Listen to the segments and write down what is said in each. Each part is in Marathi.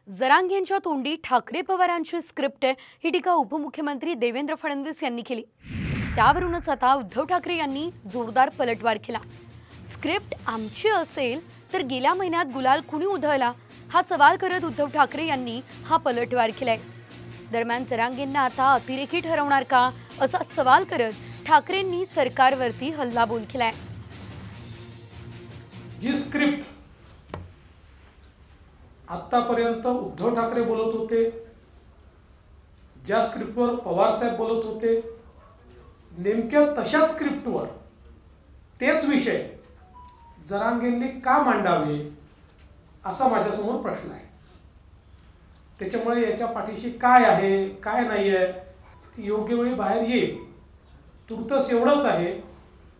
जरांगेंच्या तोंडी ठाकरे पवारांची स्क्रिप्ट आहे ही टीका उपमुख्यमंत्री देवेंद्र फडणवीस यांनी केली। त्यावरूनच आता उद्धव ठाकरे यांनी जोरदार पलटवार केला। स्क्रिप्ट आमची असेल तर गेल्या महिन्यात गुलाल कुणी उधळला हा सवाल करत उद्धव ठाकरे यांनी हा पलटवार केलाय। दरम्यान जरांगेंना आता अतिरेकी ठरवणार का असा सवाल करत ठाकरेंनी सरकारवरती हल्लाबोल केलाय। जी स्क्रिप्ट आतापर्यंत उद्धव ठाकरे बोलत होते, ज्या स्क्रिप्टवर पवार साहेब बोलत होते, नेमक्या तशाच स्क्रिप्टवर तेच विषय जरांगेंनी का मांडावे असा माझ्यासमोर प्रश्न आहे। त्याच्यामुळे याच्या पाठीशी काय आहे काय नाही आहे योग्य वेळी बाहेर येईल। तुर्तस एवढंच आहे,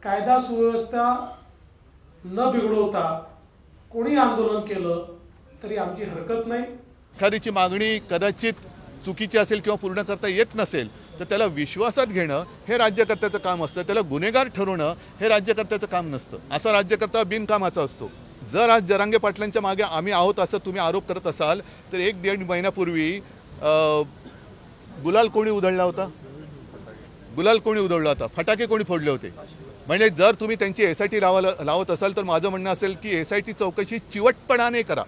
कायदा सुव्यवस्था न बिघडवता कोणी आंदोलन केलं तरी आमची हरकत नाही। एखादीची मागणी कदाचित चुकीची असेल किंवा पूर्ण करता येत नसेल तर त्याला विश्वासात घेणं हे राज्यकर्त्याचं काम असतं, त्याला गुन्हेगार ठरवणं हे राज्यकर्त्याचं काम नसतं। असा राज्यकर्ता बिनकामाचा असतो। जर आज जरांगे पाटलांच्या मागे आम्ही आहोत असं तुम्ही आरोप करत असाल तर 1-1.5 महिन्यापूर्वी गुलाल कोणी उधळला होता? गुलाल कोणी उधळला होता? फटाके कोणी फोडले होते? म्हणजे जर तुम्ही त्यांची SIT लावत असाल तर माझं म्हणणं असेल की SIT चौकशी चिवटपणाने करा,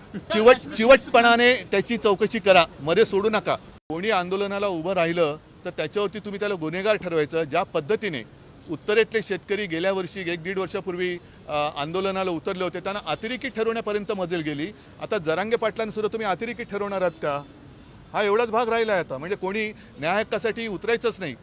चिवटपणाने त्याची चौकशी करा, मध्ये सोडू नका। कोणी आंदोलनाला उभं राहिलं तर त्याच्यावरती तुम्ही त्याला गुन्हेगार ठरवायचं। ज्या पद्धतीने उत्तरेतले शेतकरी गेल्या वर्षी 1-1.5 वर्षापूर्वी आंदोलनाला उतरले होते त्यांना अतिरेकी ठरवण्यापर्यंत मजल गेली। आता जरांगे पाटलांसुद्धा तुम्ही अतिरेकी ठरवणार आहात का? हा एवढाच भाग राहिला आहे आता। म्हणजे कोणी न्याय हक्कासाठी उतरायचंच नाही।